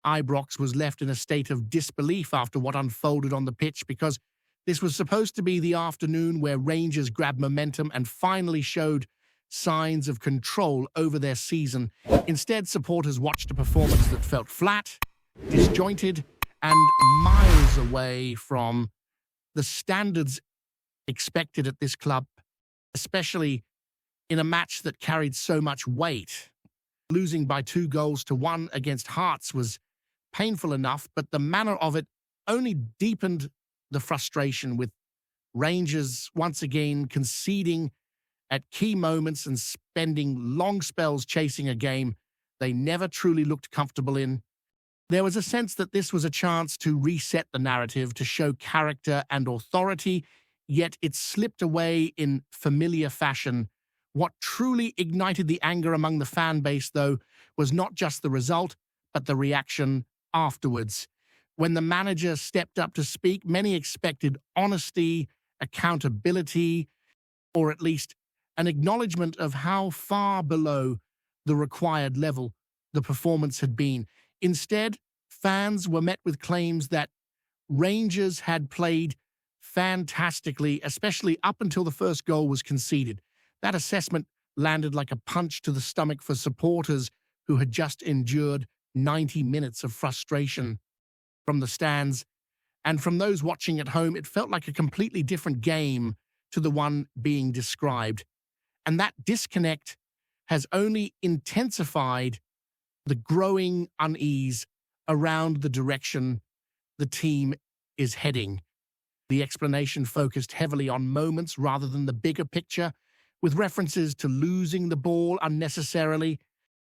Ibrox was left in a state of disbelief after what unfolded on the pitch, because this was supposed to be the afternoon where Rangers grabbed momentum and finally showed signs of control over their season. Instead, supporters watched a performance that felt flat, disjointed, and miles away from the standards expected at this club, especially in a match that carried so much weight. Losing by 2-1 against Hearts was painful enough, but the manner of it only deepened the frustration, with Rangers once again conceding at key moments and spending long spells chasing a game they never truly looked comfortable in. There was a sense that this was a chance to reset the narrative, to show character and authority, yet it slipped away in familiar fashion. What truly ignited the anger among the fan base, though, was not just the result, but the reaction afterwards. When the manager stepped up to speak, many expected honesty, accountability, or at least an acknowledgement of how far below the required level the performance had been. Instead, fans were met with claims that Rangers had played fantastically, especially up until the first goal was conceded. That assessment landed like a punch to the stomach for supporters who had just endured 90 minutes of frustration. From the stands and from those watching at home, it felt like a completely different game to the one being described. And that disconnect has only intensified the growing unease around the direction the team is heading. The explanation focused heavily on moments rather than the bigger picture, with references to losing the ball unnecessarily,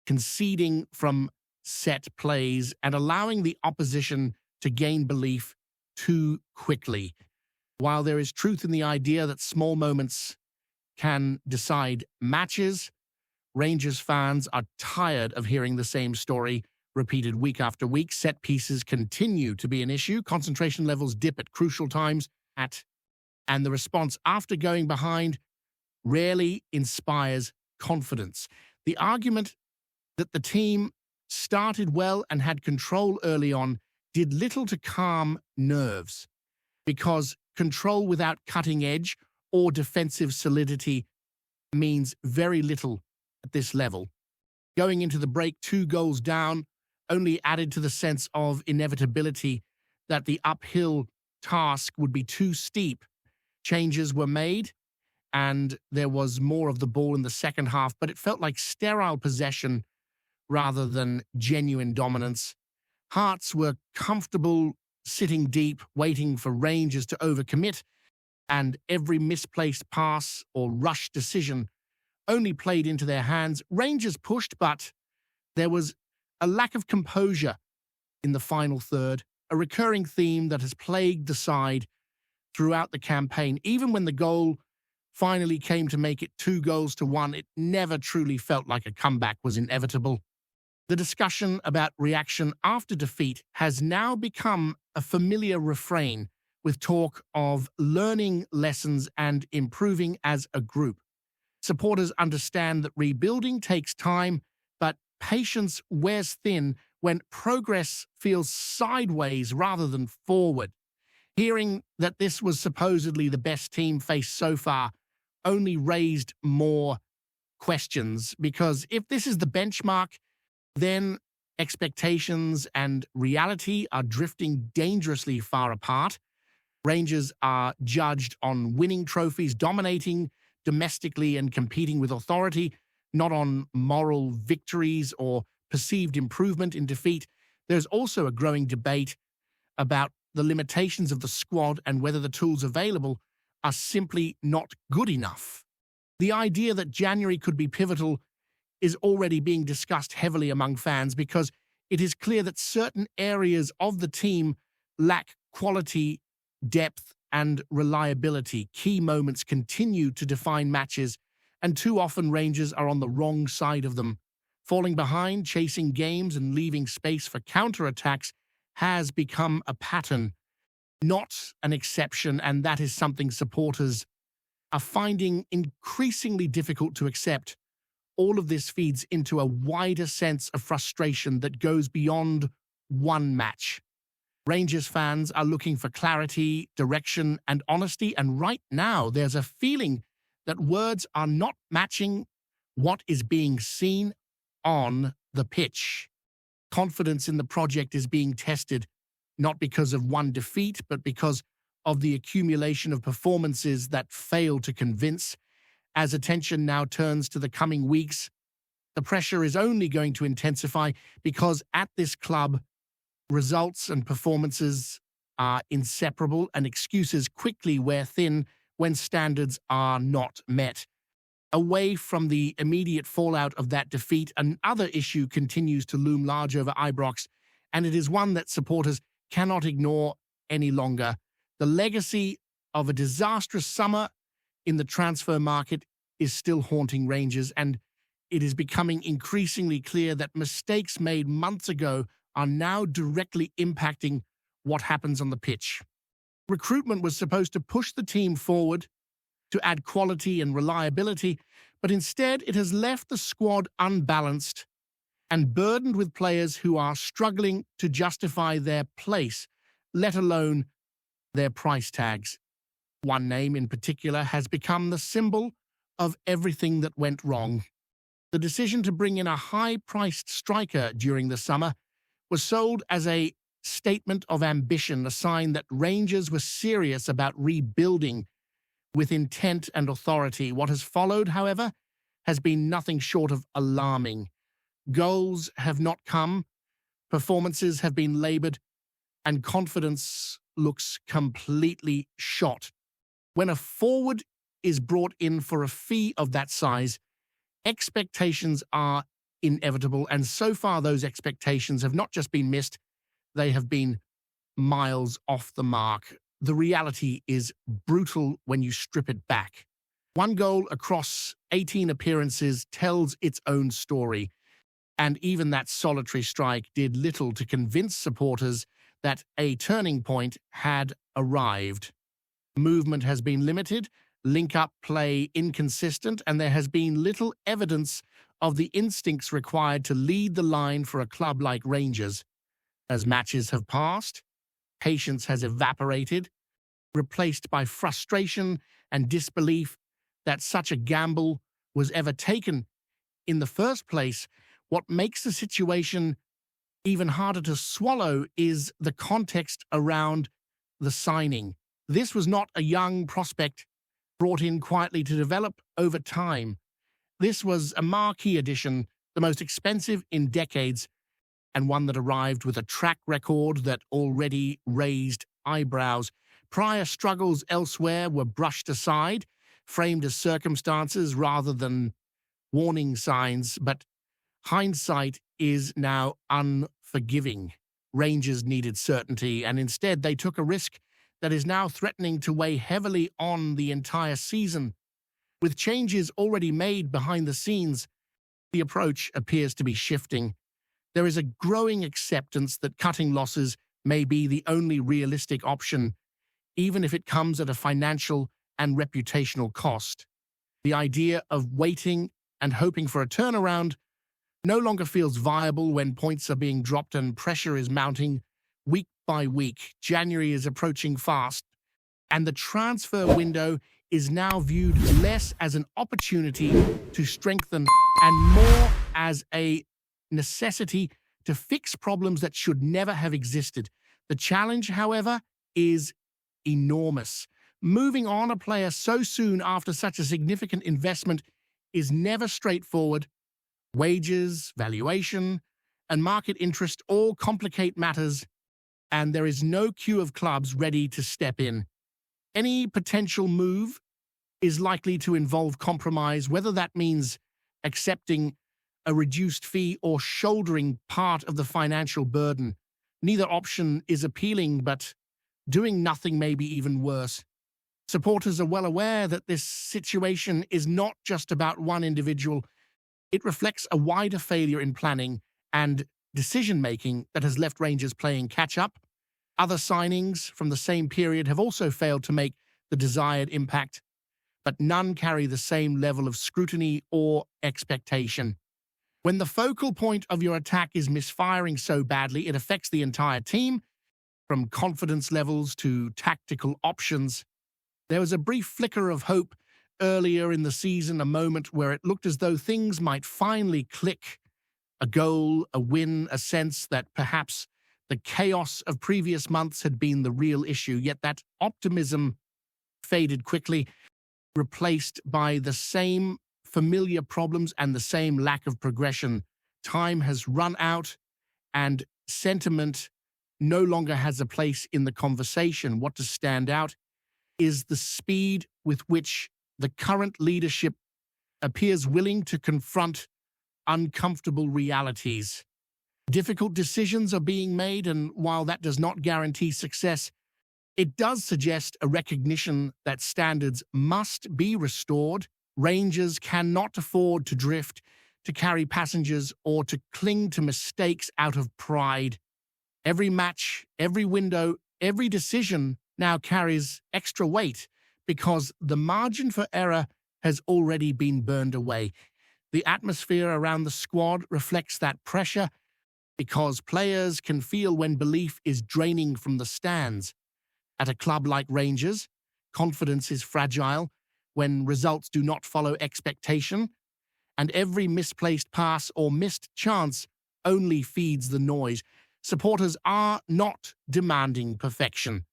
conceding from set plays, and allowing the opposition to gain belief too quickly. While there is truth in the idea that small moments can decide matches, Rangers fans are tired of hearing the same story repeated week after week. Set pieces continue to be an issue. Concentration levels dip at crucial times, and the response after going behind rarely inspires confidence. The argument that the team started well and had control early on did little to calm nerves, because control without cutting edge or defensive solidity means very little at this level. Going into the break 2 goals down only added to the sense of inevitability that the uphill task would be too steep. Changes were made, and there was more of the ball in the second half, but it felt like sterile possession rather than genuine dominance. Hearts were comfortable sitting deep, waiting for Rangers to overcommit, and every misplaced pass or rush decision only played into their hands. Rangers pushed, but there was a lack of composure in the final third, a recurring theme that has plagued the side throughout the campaign. Even when the goal finally came to make it 2-1, it never truly felt like a comeback was inevitable. The discussion about reaction after defeat has now become a familiar refrain, with talk of learning lessons and improving as a group. Supporters understand that rebuilding takes time, but patience wears thin when progress feels sideways rather than forward. Hearing that this was supposedly the best team faced so far only raised more questions, because if this is the benchmark, then expectations and reality are drifting dangerously far apart. Rangers are judged on winning trophies, dominating domestically and competing with authority, not on moral victories or perceived improvement in defeat. There's also a growing debate about the limitations of the squad and whether the tools available are simply not good enough. The idea that January could be pivotal is already being discussed heavily among fans, because it is clear that certain areas of the team lack quality, depth, and reliability. Key moments continue to define matches, and too often Rangers are on the wrong side of them. Falling behind, chasing games, and leaving space for counterattacks has become a pattern, not an exception, and that is something supporters are finding increasingly difficult to accept. All of this feeds into a wider sense of frustration that goes beyond one match. Rangers fans are looking for clarity, direction, and honesty, and right now there's a feeling that words are not matching what is being seen on the pitch. Confidence in the project is being tested, not because of one defeat, but because of the accumulation of performances that fail to convince. As attention now turns to the coming weeks, the pressure is only going to intensify because at this club, results and performances are inseparable and excuses quickly wear thin when standards are not met. Away from the immediate fallout of that defeat, another issue continues to loom large over Ibrox, and it is one that supporters cannot ignore any longer. The legacy of a disastrous summer in the transfer market is still haunting Rangers, and it is becoming increasingly clear that mistakes made months ago are now directly impacting what happens on the pitch. Recruitment was supposed to push the team forward to add quality and reliability, but instead it has left the squad unbalanced and burdened with players who are struggling to justify their place, let alone their price tags. One name in particular has become the symbol of everything that went wrong. The decision to bring in a high-priced striker during the summer was sold as a statement of ambition, a sign that Rangers were serious about rebuilding with intent and authority. What has followed, however, has been nothing short of alarming. Goals have not come, performances have been laboured, and confidence looks completely shot. When a forward is brought in for a fee of that size, expectations are inevitable, and so far those expectations have not just been missed, they have been miles off the mark. The reality is brutal when you strip it back. One goal across 18 appearances tells its own story, and even that solitary strike did little to convince supporters that a turning point had arrived. Movement has been limited, link-up play inconsistent, and there has been little evidence of the instincts required to lead the line for a club like Rangers. As matches have passed, patience has evaporated, replaced by frustration and disbelief that such a gamble was ever taken in the first place. What makes the situation even harder to swallow is the context around the signing. This was not a young prospect brought in quietly to develop over time. This was a marquee addition, the most expensive in decades, and one that arrived with a track record that already raised eyebrows. Prior struggles elsewhere were brushed aside, framed as circumstances rather than warning signs, but hindsight is now unforgiving. Rangers needed certainty, and instead they took a risk that is now threatening to weigh heavily on the entire season. With changes already made behind the scenes, the approach appears to be shifting. There is a growing acceptance that cutting losses may be the only realistic option, even if it comes at a financial and reputational cost. The idea of waiting and hoping for a turnaround no longer feels viable when points are being dropped and pressure is mounting week by week. January is approaching fast, and the transfer window is now viewed less as an opportunity to strengthen and more as a necessity to fix problems that should never have existed. The challenge, however, is enormous. Moving on a player so soon after such a significant investment is never straightforward. Wages, valuation, and market interest all complicate matters, and there is no queue of clubs ready to step in. Any potential move is likely to involve compromise, whether that means accepting a reduced fee or shouldering part of the financial burden. Neither option is appealing, but doing nothing may be even worse. Supporters are well aware that this situation is not just about one individual. It reflects a wider failure in planning and decision-making that has left Rangers playing catch-up. Other signings from the same period have also failed to make the desired impact, but none carry the same level of scrutiny or expectation. When the focal point of your attack is misfiring so badly, it affects the entire team, from confidence levels to tactical options. There was a brief flicker of hope earlier in the season, a moment where it looked as though things might finally click. A goal, a win, a sense that perhaps the chaos of previous months had been the real issue, yet that optimism faded quickly, replaced by the same familiar problems and the same lack of progression. Time has run out, and sentiment no longer has a place in the conversation. What does stand out is the speed with which the current leadership appears willing to confront uncomfortable realities. Difficult decisions are being made, and while that does not guarantee success, it does suggest a recognition that standards must be restored. Rangers cannot afford to drift, to carry passengers, or to cling to mistakes out of pride. Every match, every window, every decision now carries extra weight because the margin for error has already been burned away. The atmosphere around the squad reflects that pressure because players can feel when belief is draining from the stands. At a club like Rangers, confidence is fragile when results do not follow expectation, and every misplaced pass or missed chance only feeds the noise. Supporters are not demanding perfection,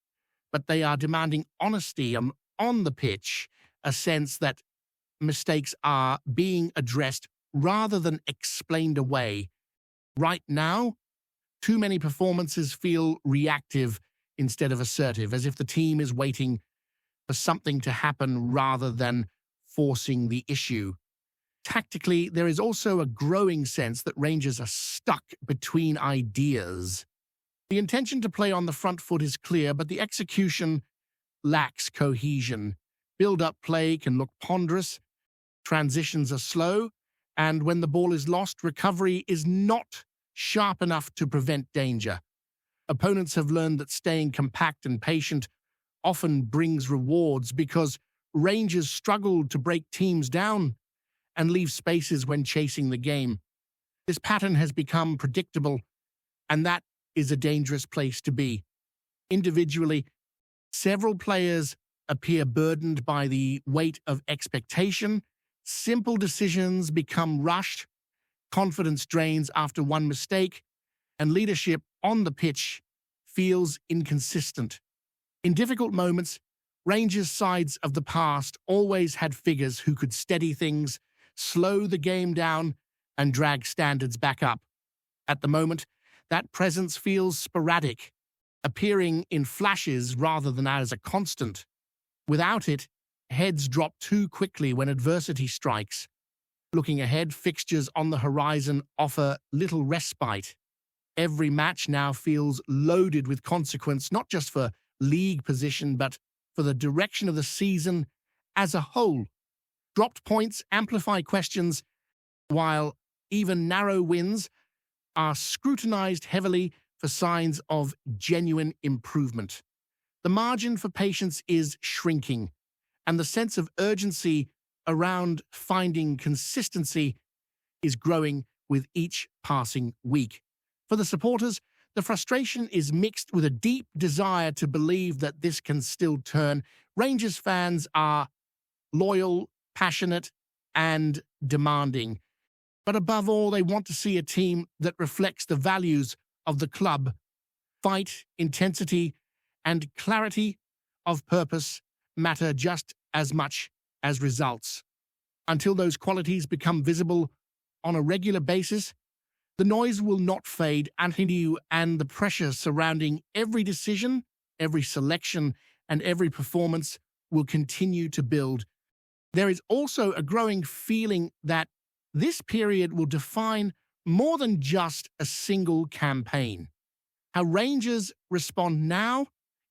but they are demanding honesty on the pitch, a sense that mistakes are being addressed rather than explained away. Right now, too many performances feel reactive instead of assertive, as if the team is waiting for something to happen rather than forcing the issue. Tactically, there is also a growing sense that Rangers are stuck between ideas. The intention to play on the front foot is clear, but the execution lacks cohesion. Build-up play can look ponderous, transitions are slow, and when the ball is lost, recovery is not sharp enough to prevent danger. Opponents have learned that staying compact and patient often brings rewards because Rangers struggle to break teams down and leave spaces when chasing the game. This pattern has become predictable, and that is a dangerous place to be. Individually, several players appear burdened by the weight of expectation. Simple decisions become rushed, confidence drains after one mistake, and leadership on the pitch feels inconsistent. In difficult moments, Rangers' sides of the past always had figures who could steady things, slow the game down, and drag standards back up. At the moment, that presence feels sporadic, appearing in flashes rather than as a constant. Without it, heads drop too quickly when adversity strikes. Looking ahead, fixtures on the horizon offer little respite. Every match now feels loaded with consequence, not just for league position, but for the direction of the season as a whole. Dropped points amplify questions, while even narrow wins are scrutinized heavily for signs of genuine improvement. The margin for patience is shrinking, and the sense of urgency around finding consistency is growing with each passing week. For the supporters, the frustration is mixed with a deep desire to believe that this can still turn. Rangers fans are loyal, passionate, and demanding. But above all, they want to see a team that reflects the values of the club. Fight, intensity, and clarity of purpose matter just as much as results. Until those qualities become visible on a regular basis, the noise will not fade, and the pressure surrounding every decision, every selection, and every performance will continue to build. There is also a growing feeling that this period will define more than just a single campaign. How Rangers respond now,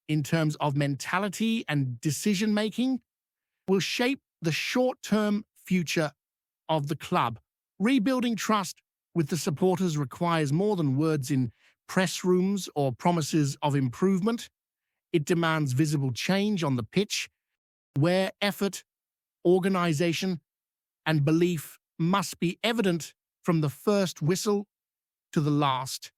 in terms of mentality and decision-making, will shape the short-term future of the club. Rebuilding trust with the supporters requires more than words in press rooms or promises of improvement. It demands visible change on the pitch, where effort, organization, and belief must be evident from the first whistle to the last.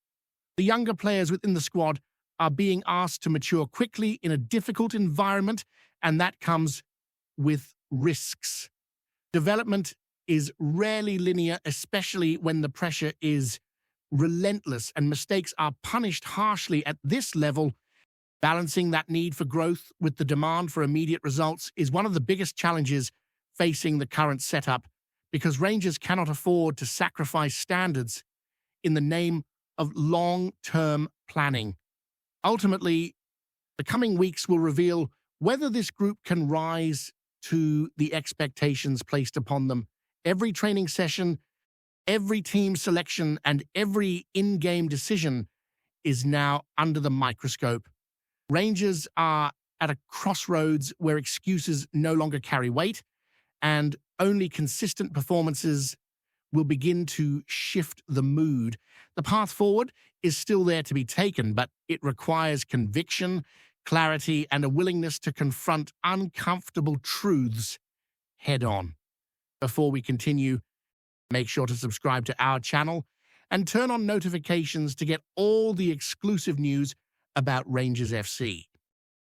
The younger players within the squad are being asked to mature quickly in a difficult environment, and that comes with risks. Development is rarely linear, especially when the pressure is relentless and mistakes are punished harshly at this level. Balancing that need for growth with the demand for immediate results is one of the biggest challenges facing the current setup, because Rangers cannot afford to sacrifice standards in the name of long-term planning. Ultimately, the coming weeks will reveal whether this group can rise to the expectations placed upon them. Every training session, every team selection, and every in-game decision is now under the microscope. Rangers are at a crossroads where excuses no longer carry weight, and only consistent performances will begin to shift the mood. The path forward is still there to be taken, but it requires conviction, clarity, and a willingness to confront uncomfortable truths head-on. Before we continue, make sure to subscribe to our channel and turn on notifications to get all the exclusive news about Rangers FC.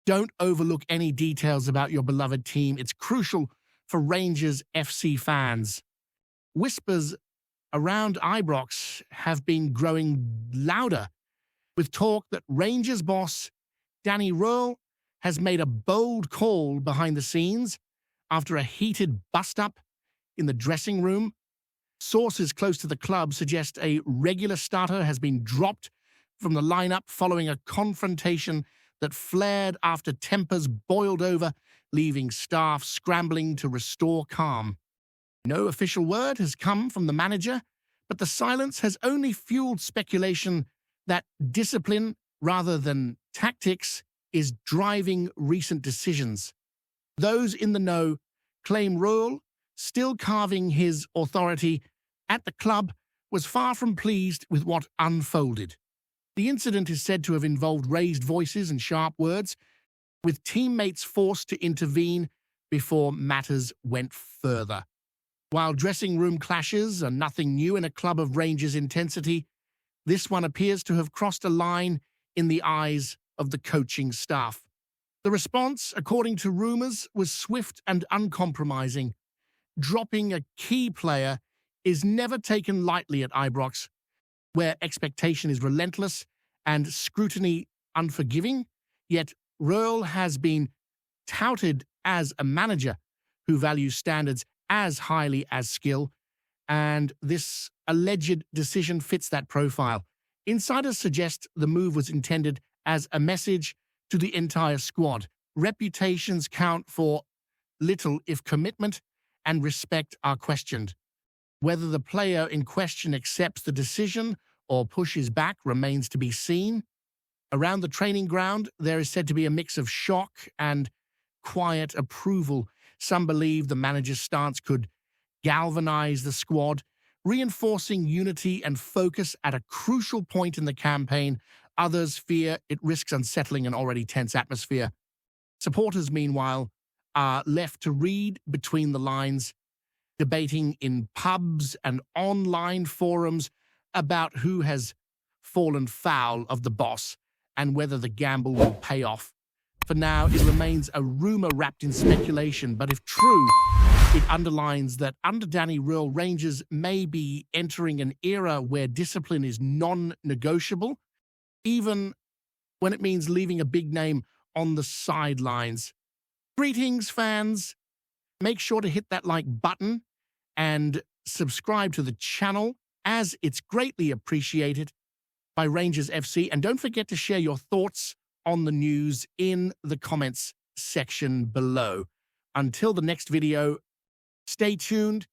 Don't overlook any details about your beloved team. It's crucial for Rangers FC fans. Whispers around Ibrox have been growing louder, with talk that Rangers boss Danny RÖHL has made a bold call behind the scenes after a heated bust-up in the dressing room. Sources close to the club suggest a regular starter has been dropped from the lineup following a confrontation that flared after tempers boiled over, leaving staff scrambling to restore calm. No official word has come from the manager, but the silence has only fueled speculation that discipline, rather than tactics, is driving recent decisions. Those in the know claim RÖHL, still carving his authority at the club, was far from pleased with what unfolded. The incident is said to have involved raised voices and sharp words, with teammates forced to intervene before matters went further. While dressing room clashes are nothing new in a club of Rangers intensity, this one appears to have crossed a line in the eyes of the coaching staff. The response, according to rumours, was swift and uncompromising. Dropping a key player is never taken lightly at Ibrox, where expectation is relentless and scrutiny unforgiving. Yet RÖHL has been touted as a manager who values standards as highly as skill, and this alleged decision fits that profile. Insiders suggest the move was intended as a message to the entire squad. Reputations count for little if commitment and respect are questioned. Whether the player in question accepts the decision or pushes back remains to be seen. Around the training ground, there is said to be a mix of shock and quiet approval. Some believe the manager's stance could galvanize the squad, reinforcing unity and focus at a crucial point in the campaign. Others fear it risks unsettling an already tense atmosphere. Supporters, meanwhile, are left to read between the lines, debating in pubs and online forums about who has fallen foul of the boss and whether the gamble will pay off. For now, it remains a rumor wrapped in speculation, but if true, it underlines that under Danny RÖHL, Rangers may be entering an era where discipline is non-negotiable, even when it means leaving a big name on the sidelines. Greetings, fans. Make sure to hit that like button and subscribe to the channel, as it's greatly appreciated by Rangers FC. And don't forget to share your thoughts on the news in the comments section below. Until the next video, stay tuned